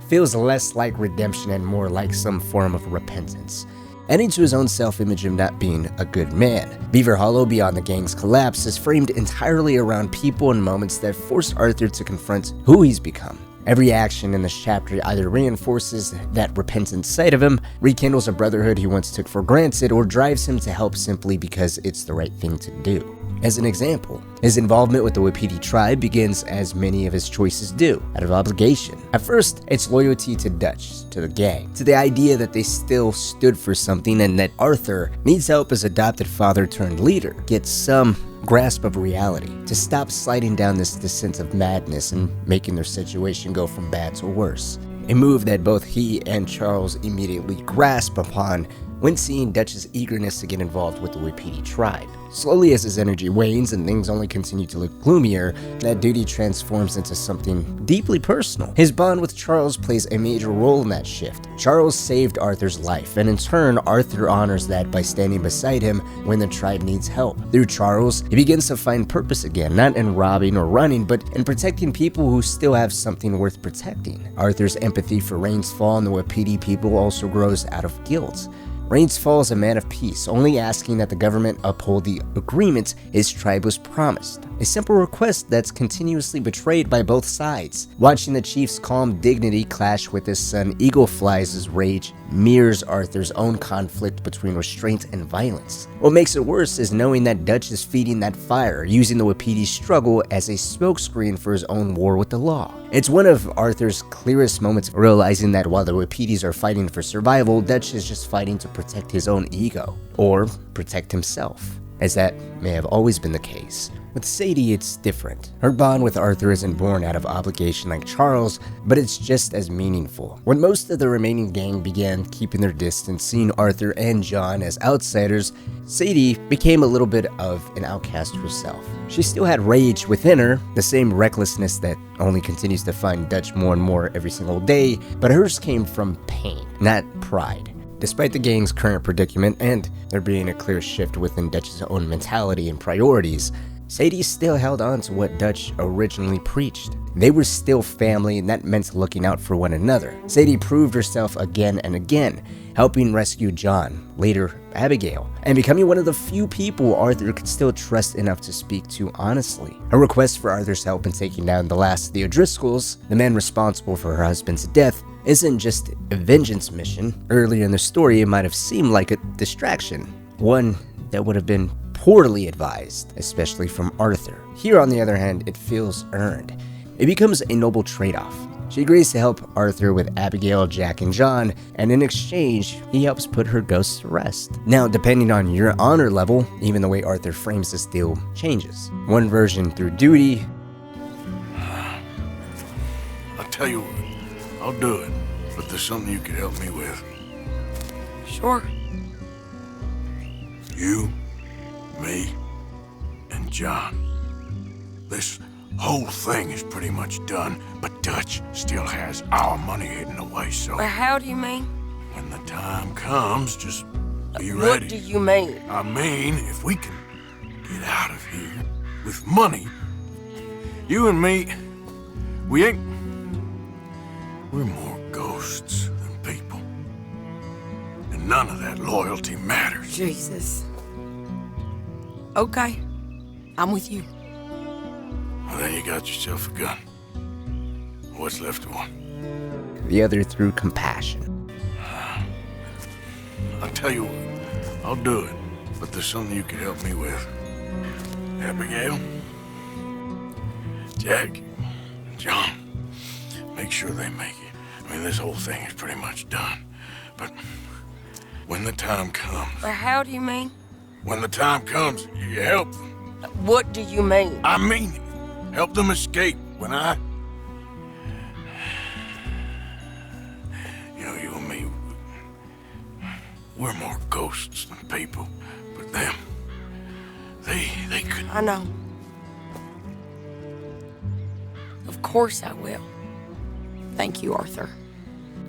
Speaker 3: feels less like redemption and more like some form of repentance. Adding to his own self-image of not being a good man, Beaver Hollow, beyond the gang's collapse, is framed entirely around people and moments that force Arthur to confront who he's become. Every action in this chapter either reinforces that repentant side of him, rekindles a brotherhood he once took for granted, or drives him to help simply because it's the right thing to do. As an example, his involvement with the Wapiti tribe begins, as many of his choices do, out of obligation. At first, it's loyalty to Dutch, to the gang, to the idea that they still stood for something and that Arthur needs help as adopted father turned leader, gets some grasp of reality, to stop sliding down this descent of madness and making their situation go from bad to worse. A move that both he and Charles immediately grasp upon when seeing Dutch's eagerness to get involved with the Wapiti tribe. Slowly, as his energy wanes and things only continue to look gloomier, that duty transforms into something deeply personal. His bond with Charles plays a major role in that shift. Charles saved Arthur's life, and in turn, Arthur honors that by standing beside him when the tribe needs help. Through Charles, he begins to find purpose again, not in robbing or running, but in protecting people who still have something worth protecting. Arthur's empathy for Rains Fall and the Wapiti people also grows out of guilt. Rains Fall is a man of peace, only asking that the government uphold the agreement his tribe was promised. A simple request that's continuously betrayed by both sides. Watching the chief's calm dignity clash with his son Eagle Flies' rage mirrors Arthur's own conflict between restraint and violence. What makes it worse is knowing that Dutch is feeding that fire, using the Wapiti's struggle as a smokescreen for his own war with the law. It's one of Arthur's clearest moments, realizing that while the Wapitis are fighting for survival, Dutch is just fighting to protect his own ego, or protect himself, as that may have always been the case. With Sadie, it's different. Her bond with Arthur isn't born out of obligation like Charles, but it's just as meaningful. When most of the remaining gang began keeping their distance, seeing Arthur and John as outsiders, Sadie became a little bit of an outcast herself. She still had rage within her, the same recklessness that only continues to find Dutch more and more every single day, but hers came from pain, not pride. Despite the gang's current predicament and there being a clear shift within Dutch's own mentality and priorities, Sadie still held on to what Dutch originally preached. They were still family, and that meant looking out for one another. Sadie proved herself again and again, helping rescue John, later Abigail, and becoming one of the few people Arthur could still trust enough to speak to honestly. Her request for Arthur's help in taking down the last of the O'Driscolls, the man responsible for her husband's death, isn't just a vengeance mission. Earlier in the story, it might have seemed like a distraction, one that would have been poorly advised, especially from Arthur. Here, on the other hand, it feels earned. It becomes a noble trade-off. She agrees to help Arthur with Abigail, Jack, and John, and in exchange, he helps put her ghosts to rest. Now, depending on your honor level, even the way Arthur frames this deal changes. One version through duty.
Speaker 1: I'll tell you what, I'll do it, but there's something you could help me with.
Speaker 8: Sure.
Speaker 1: You, me, and John. This whole thing is pretty much done, but Dutch still has our money hidden away, so
Speaker 10: How do you mean?
Speaker 1: when the time comes, just be
Speaker 10: What
Speaker 1: ready.
Speaker 10: do you mean?
Speaker 1: I mean, if we can get out of here with money, you and me, we're more ghosts than people. And none of that loyalty matters.
Speaker 10: Jesus. Okay. I'm with you.
Speaker 1: Well, then you got yourself a gun. What's left of one?
Speaker 3: The other through compassion.
Speaker 1: I'll tell you what, I'll do it. But there's something you can help me with. Abigail, Jack, John, make sure they make it. I mean, this whole thing is pretty much done. But when the time comes...
Speaker 10: How do you mean?
Speaker 1: When the time comes, you help them.
Speaker 10: What do you mean?
Speaker 1: I mean it. Help them escape. When I... You know, you and me, we're more ghosts than people. But them, they could...
Speaker 10: I know. Of course I will.
Speaker 8: Thank you, Arthur.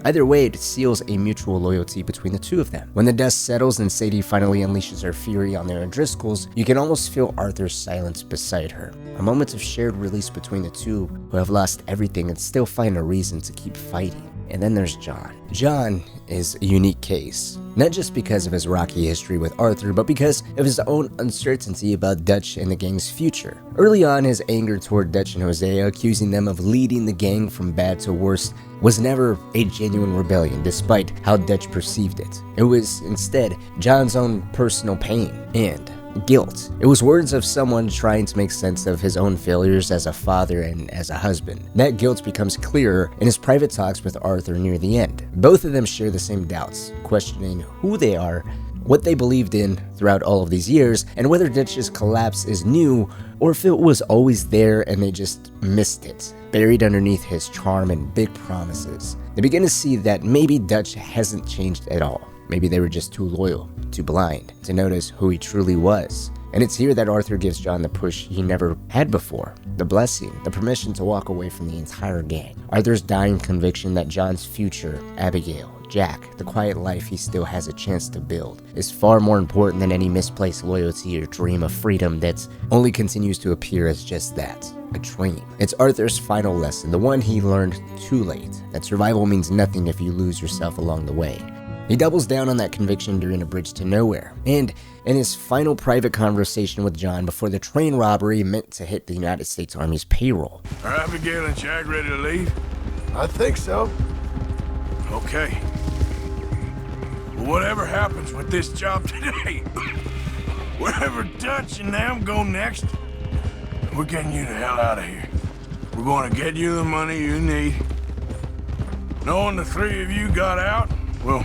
Speaker 3: Either way, it seals a mutual loyalty between the two of them. When the dust settles and Sadie finally unleashes her fury on their O'Driscolls, you can almost feel Arthur's silence beside her. A moment of shared release between the two who have lost everything and still find a reason to keep fighting. And then there's John. John is a unique case, not just because of his rocky history with Arthur, but because of his own uncertainty about Dutch and the gang's future. Early on, his anger toward Dutch and Hosea, accusing them of leading the gang from bad to worse, was never a genuine rebellion, despite how Dutch perceived it. It was instead John's own personal pain and guilt. It was words of someone trying to make sense of his own failures as a father and as a husband. That guilt becomes clearer in his private talks with Arthur near the end. Both of them share the same doubts, questioning who they are, what they believed in throughout all of these years, and whether Dutch's collapse is new or if it was always there and they just missed it, buried underneath his charm and big promises. They begin to see that maybe Dutch hasn't changed at all. Maybe they were just too loyal, too blind to notice who he truly was. And it's here that Arthur gives John the push he never had before, the blessing, the permission to walk away from the entire gang. Arthur's dying conviction that John's future, Abigail, Jack, the quiet life he still has a chance to build, is far more important than any misplaced loyalty or dream of freedom that only continues to appear as just that, a dream. It's Arthur's final lesson, the one he learned too late, that survival means nothing if you lose yourself along the way. He doubles down on that conviction during A Bridge to Nowhere, and in his final private conversation with John before the train robbery meant to hit the United States Army's payroll.
Speaker 1: Are Abigail and Jack ready to leave?
Speaker 4: I think so.
Speaker 1: Okay. Well, whatever happens with this job today, wherever Dutch and them go next, we're getting you the hell out of here. We're going to get you the money you need. Knowing the three of you got out, well,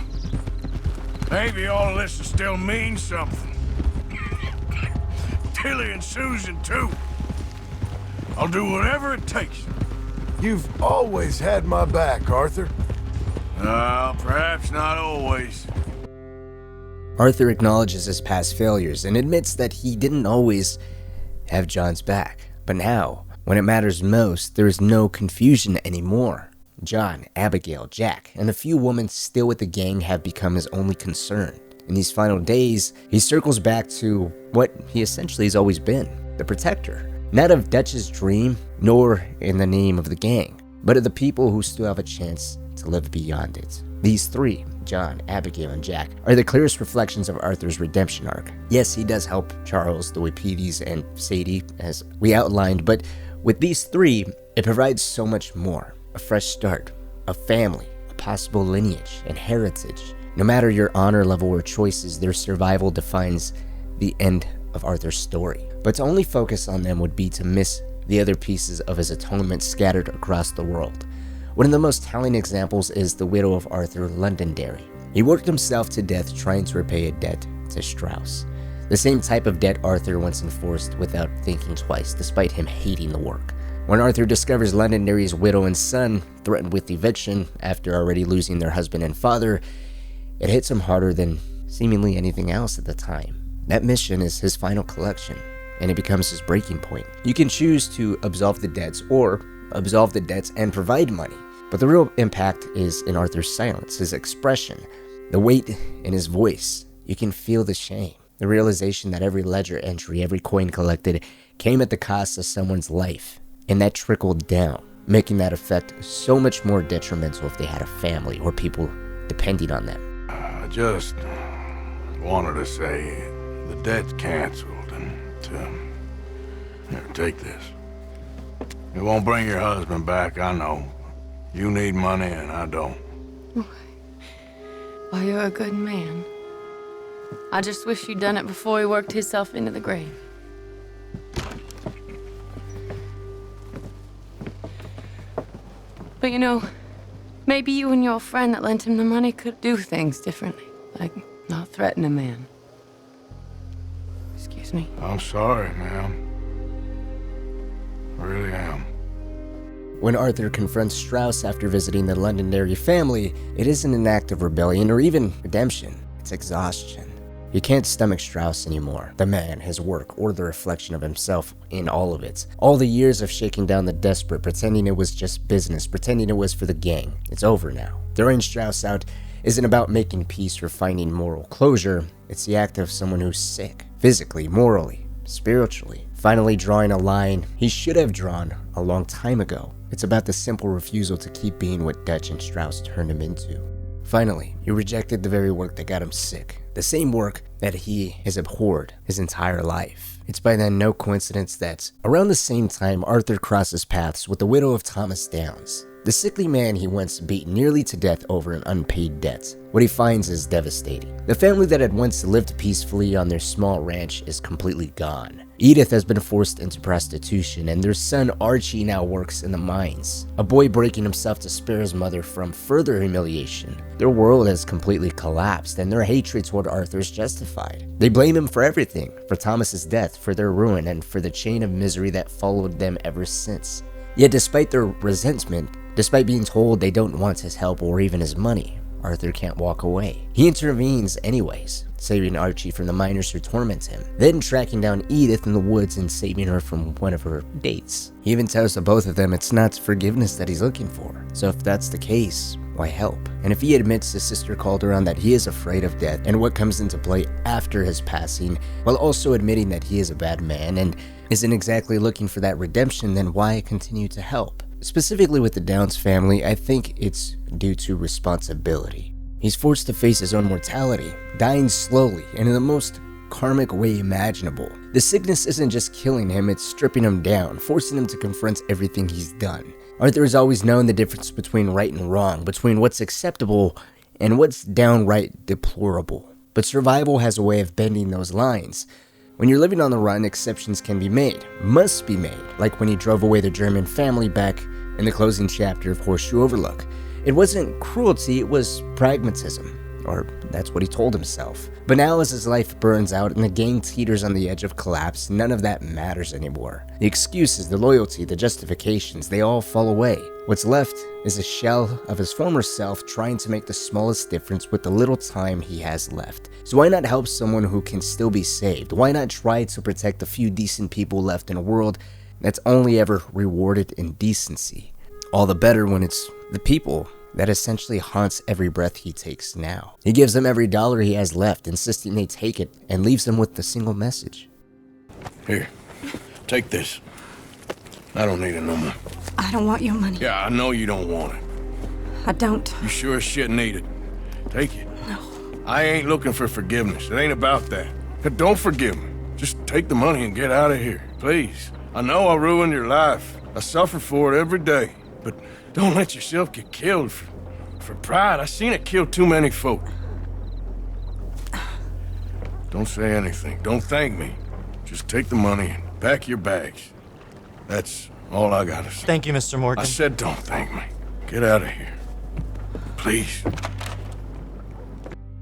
Speaker 1: maybe all of this will still mean something. Tilly and Susan, too. I'll do whatever it takes.
Speaker 4: You've always had my back, Arthur.
Speaker 1: Perhaps not always.
Speaker 3: Arthur acknowledges his past failures and admits that he didn't always have John's back. But now, when it matters most, there is no confusion anymore. John, Abigail, Jack, and a few women still with the gang have become his only concern. In these final days, he circles back to what he essentially has always been, the protector. Not of Dutch's dream, nor in the name of the gang, but of the people who still have a chance to live beyond it. These three, John, Abigail, and Jack, are the clearest reflections of Arthur's redemption arc. Yes, he does help Charles, the Wapidis, and Sadie, as we outlined, but with these three, it provides so much more. A fresh start, a family, a possible lineage, and heritage. No matter your honor level or choices, their survival defines the end of Arthur's story. But to only focus on them would be to miss the other pieces of his atonement scattered across the world. One of the most telling examples is the widow of Arthur, Londonderry. He worked himself to death trying to repay a debt to Strauss. The same type of debt Arthur once enforced without thinking twice, despite him hating the work. When Arthur discovers Londonderry's widow and son threatened with eviction after already losing their husband and father, it hits him harder than seemingly anything else at the time. That mission is his final collection, and it becomes his breaking point. You can choose to absolve the debts or absolve the debts and provide money, but the real impact is in Arthur's silence, his expression, the weight in his voice. You can feel the shame, the realization that every ledger entry, every coin collected came at the cost of someone's life, and that trickled down, making that effect so much more detrimental if they had a family or people depending on them.
Speaker 1: I just wanted to say the debt's canceled and here, take this. It won't bring your husband back, I know. You need money and I don't.
Speaker 2: Well, you're a good man.
Speaker 6: I just wish you'd done it before he worked himself into the grave. But you know, maybe you and your friend that lent him the money could do things differently. Like, not threaten a man. Excuse me.
Speaker 1: I'm sorry, ma'am. I really am.
Speaker 3: When Arthur confronts Strauss after visiting the Londonderry family, it isn't an act of rebellion or even redemption. It's exhaustion. He can't stomach Strauss anymore. The man, his work, or the reflection of himself in all of it. All the years of shaking down the desperate, pretending it was just business, pretending it was for the gang. It's over now. Throwing Strauss out isn't about making peace or finding moral closure. It's the act of someone who's sick, physically, morally, spiritually. Finally drawing a line he should have drawn a long time ago. It's about the simple refusal to keep being what Dutch and Strauss turned him into. Finally, he rejected the very work that got him sick. The same work that he has abhorred his entire life. It's by then no coincidence that around the same time Arthur crosses paths with the widow of Thomas Downs, the sickly man he once beat nearly to death over an unpaid debt. What he finds is devastating. The family that had once lived peacefully on their small ranch is completely gone. Edith has been forced into prostitution, and their son Archie now works in the mines, a boy breaking himself to spare his mother from further humiliation. Their world has completely collapsed, and their hatred toward Arthur is justified. They blame him for everything, for Thomas's death, for their ruin, and for the chain of misery that followed them ever since. Yet despite their resentment, despite being told they don't want his help or even his money, Arthur can't walk away. He intervenes anyways, saving Archie from the miners who torment him, then tracking down Edith in the woods and saving her from one of her dates. He even tells the both of them it's not forgiveness that he's looking for. So if that's the case, why help? And if he admits to Sister Calderon that he is afraid of death and what comes into play after his passing, while also admitting that he is a bad man and isn't exactly looking for that redemption, then why continue to help? Specifically with the Downs family, I think it's due to responsibility. He's forced to face his own mortality, dying slowly and in the most karmic way imaginable. The sickness isn't just killing him, it's stripping him down, forcing him to confront everything he's done. Arthur has always known the difference between right and wrong, between what's acceptable and what's downright deplorable. But survival has a way of bending those lines. When you're living on the run, exceptions can be made, must be made, like when he drove away the German family back in the closing chapter of Horseshoe Overlook. It wasn't cruelty, it was pragmatism. Or that's what he told himself. But now as his life burns out and the gang teeters on the edge of collapse, none of that matters anymore. The excuses, the loyalty, the justifications, they all fall away. What's left is a shell of his former self trying to make the smallest difference with the little time he has left. So why not help someone who can still be saved? Why not try to protect the few decent people left in a world that's only ever rewarded indecency? All the better when it's the people that essentially haunts every breath he takes now. He gives them every dollar he has left, insisting they take it, and leaves them with the single message.
Speaker 1: Here, take this. I don't need it no more.
Speaker 9: I don't want your money.
Speaker 1: Yeah, I know you don't want it.
Speaker 9: I don't.
Speaker 1: You sure as shit need it. Take it.
Speaker 9: No.
Speaker 1: I ain't looking for forgiveness. It ain't about that. Don't forgive me. Just take the money and get out of here, please. I know I ruined your life. I suffer for it every day. But don't let yourself get killed for pride. I seen it kill too many folk. Don't say anything. Don't thank me. Just take the money and pack your bags. That's all I gotta say.
Speaker 5: Thank you, Mr. Morgan.
Speaker 1: I said don't thank me. Get out of here. Please.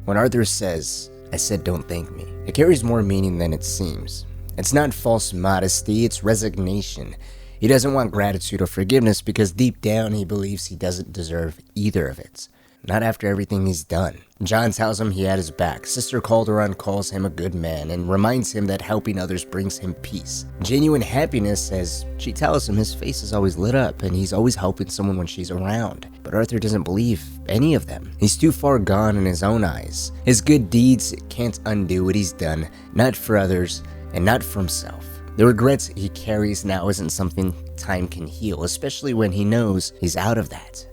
Speaker 3: When Arthur says, "I said don't thank me," it carries more meaning than it seems. It's not false modesty, it's resignation. He doesn't want gratitude or forgiveness because deep down he believes he doesn't deserve either of it. Not after everything he's done. John tells him he had his back. Sister Calderon calls him a good man and reminds him that helping others brings him peace. Genuine happiness, as she tells him his face is always lit up and he's always helping someone when she's around. But Arthur doesn't believe any of them. He's too far gone in his own eyes. His good deeds can't undo what he's done, not for others and not for himself. The regrets he carries now isn't something time can heal, especially when he knows he's out of that.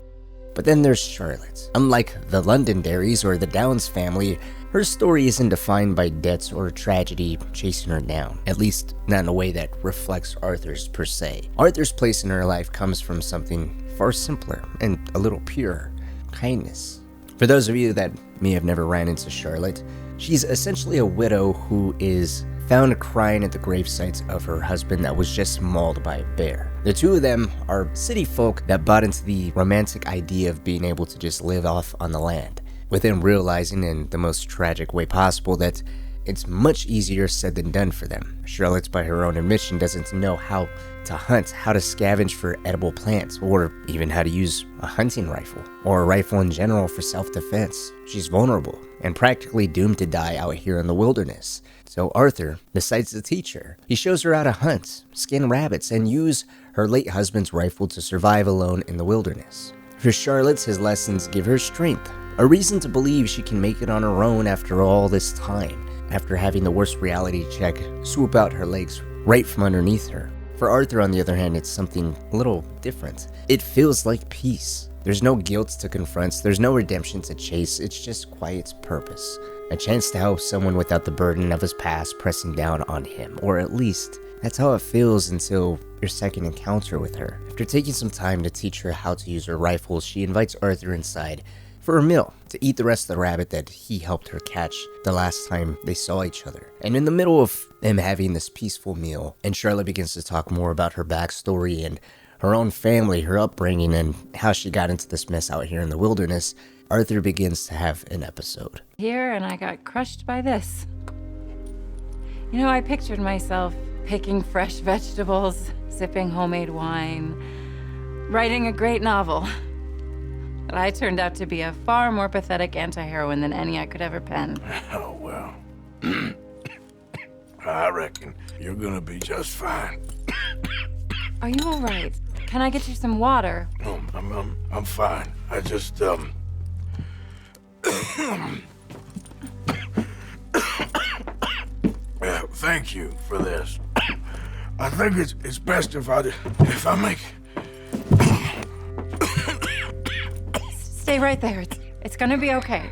Speaker 3: But then there's Charlotte. Unlike the Londonderrys or the Downs family, her story isn't defined by debts or tragedy chasing her down, at least not in a way that reflects Arthur's per se. Arthur's place in her life comes from something far simpler and a little purer: kindness. For those of you that may have never ran into Charlotte, She's essentially a widow who is found crying at the grave sites of her husband that was just mauled by a bear. The two of them are city folk that bought into the romantic idea of being able to just live off on the land, with them realizing in the most tragic way possible that it's much easier said than done for them. Charlotte, by her own admission, doesn't know how to hunt, how to scavenge for edible plants, or even how to use a hunting rifle, or a rifle in general for self-defense. She's vulnerable, and practically doomed to die out here in the wilderness. So Arthur decides to teach her. He shows her how to hunt, skin rabbits, and use her late husband's rifle to survive alone in the wilderness. For Charlotte, his lessons give her strength, a reason to believe she can make it on her own after all this time, after having the worst reality check swoop out her legs right from underneath her. For Arthur, on the other hand, it's something a little different. It feels like peace. There's no guilt to confront, there's no redemption to chase, it's just quiet's purpose. A chance to help someone without the burden of his past pressing down on him, or at least, that's how it feels until your second encounter with her. After taking some time to teach her how to use her rifle, she invites Arthur inside for a meal, to eat the rest of the rabbit that he helped her catch the last time they saw each other. And in the middle of them having this peaceful meal, and Charlotte begins to talk more about her backstory and her own family, her upbringing, and how she got into this mess out here in the wilderness, Arthur begins to have an episode.
Speaker 6: Here, and I got crushed by this. You know, I pictured myself picking fresh vegetables, sipping homemade wine, writing a great novel. But I turned out to be a far more pathetic anti-heroine than any I could ever pen.
Speaker 1: Oh, well. I reckon you're gonna be just fine.
Speaker 6: Are you all right? Can I get you some water?
Speaker 1: No, I'm fine. I just, thank you for this. I think it's best if I make...
Speaker 6: Stay right there. It's gonna be okay.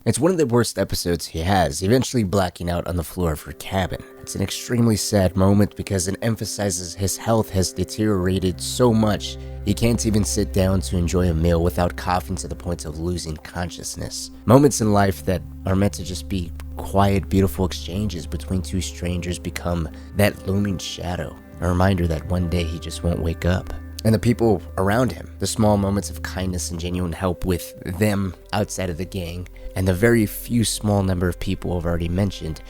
Speaker 3: It's one of the worst episodes he has, eventually blacking out on the floor of her cabin. It's an extremely sad moment because it emphasizes his health has deteriorated so much he can't even sit down to enjoy a meal without coughing to the point of losing consciousness. Moments in life that are meant to just be quiet, beautiful exchanges between two strangers become that looming shadow, a reminder that one day he just won't wake up. And the people around him, the small moments of kindness and genuine help with them outside of the gang, and the very few small number of people I've already mentioned,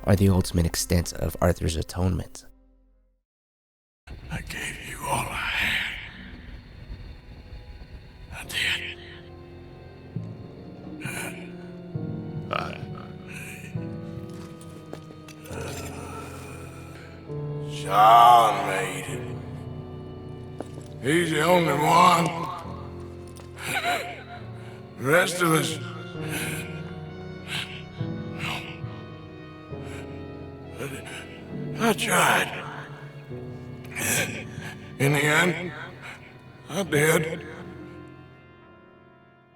Speaker 3: are the ultimate extent of Arthur's atonement.
Speaker 1: I gave you all I had. I did. John made it. He's the only one. The rest of us... I tried. In the end, I did.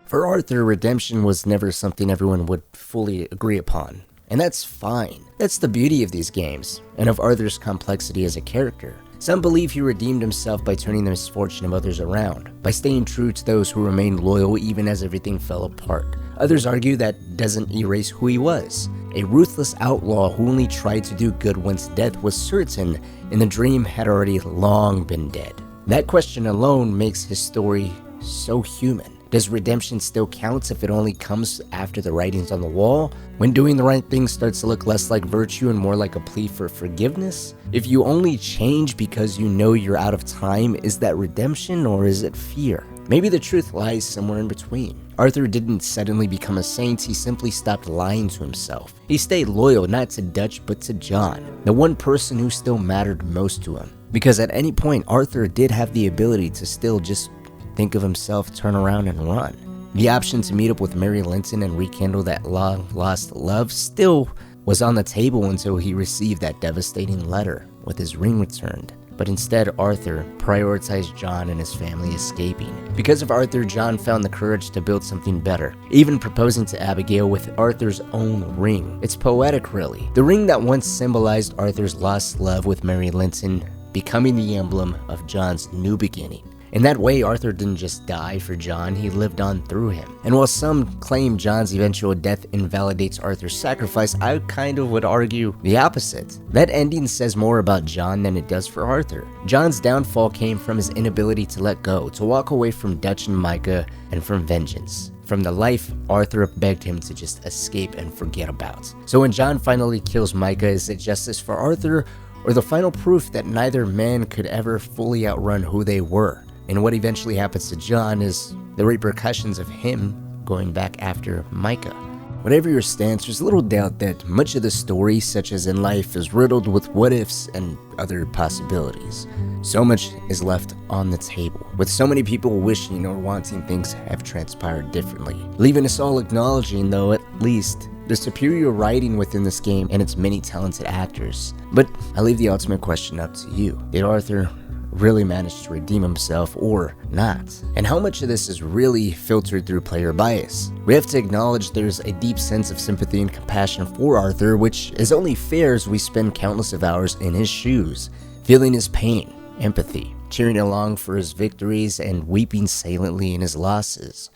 Speaker 3: For Arthur, redemption was never something everyone would fully agree upon. And that's fine. That's the beauty of these games, and of Arthur's complexity as a character. Some believe he redeemed himself by turning the misfortune of others around, by staying true to those who remained loyal even as everything fell apart. Others argue that doesn't erase who he was, a ruthless outlaw who only tried to do good once death was certain and the dream had already long been dead. That question alone makes his story so human. Does redemption still count if it only comes after the writing's on the wall? When doing the right thing starts to look less like virtue and more like a plea for forgiveness? If you only change because you know you're out of time, is that redemption or is it fear? Maybe the truth lies somewhere in between. Arthur didn't suddenly become a saint, he simply stopped lying to himself. He stayed loyal not to Dutch but to John, the one person who still mattered most to him. Because at any point, Arthur did have the ability to still just think of himself, turn around and run. The option to meet up with Mary Linton and rekindle that long-lost love still was on the table until he received that devastating letter with his ring returned. But instead, Arthur prioritized John and his family escaping. Because of Arthur, John found the courage to build something better, even proposing to Abigail with Arthur's own ring. It's poetic, really. The ring that once symbolized Arthur's lost love with Mary Linton becoming the emblem of John's new beginning. In that way, Arthur didn't just die for John, he lived on through him. And while some claim John's eventual death invalidates Arthur's sacrifice, I kind of would argue the opposite. That ending says more about John than it does for Arthur. John's downfall came from his inability to let go, to walk away from Dutch and Micah, and from vengeance. From the life Arthur begged him to just escape and forget about. So when John finally kills Micah, is it justice for Arthur, or the final proof that neither man could ever fully outrun who they were? And what eventually happens to John is the repercussions of him going back after Micah. Whatever your stance, there's little doubt that much of the story, such as in life, is riddled with what-ifs and other possibilities. So much is left on the table, with so many people wishing or wanting things have transpired differently, leaving us all acknowledging, though, at least the superior writing within this game and its many talented actors. But I leave the ultimate question up to you. Did Arthur really manage to redeem himself or not? And how much of this is really filtered through player bias? We have to acknowledge there's a deep sense of sympathy and compassion for Arthur, which is only fair as we spend countless of hours in his shoes, feeling his pain, empathy, cheering along for his victories, and weeping silently in his losses.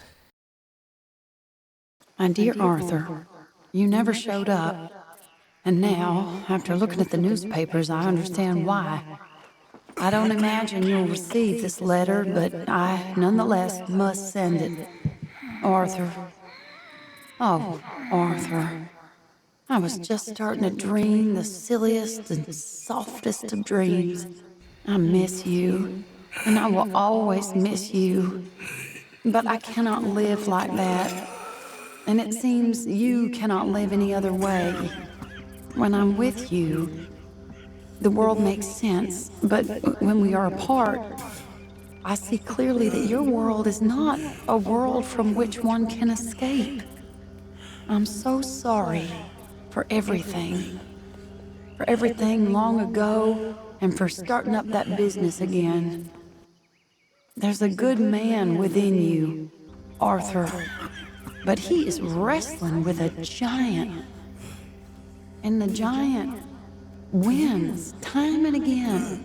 Speaker 8: My dear Arthur, you never showed up. And now, after looking at the newspapers, I understand why. I don't imagine you'll receive this letter, but I nonetheless must send it. Arthur. Oh, Arthur. I was just starting to dream the silliest and softest of dreams. I miss you, and I will always miss you. But I cannot live like that, and it seems you cannot live any other way. When I'm with you, the world makes sense, but when we are apart, I see clearly that your world is not a world from which one can escape. I'm so sorry for everything. For everything long ago, and for starting up that business again. There's a good man within you, Arthur, but he is wrestling with a giant. And the giant wins time and again.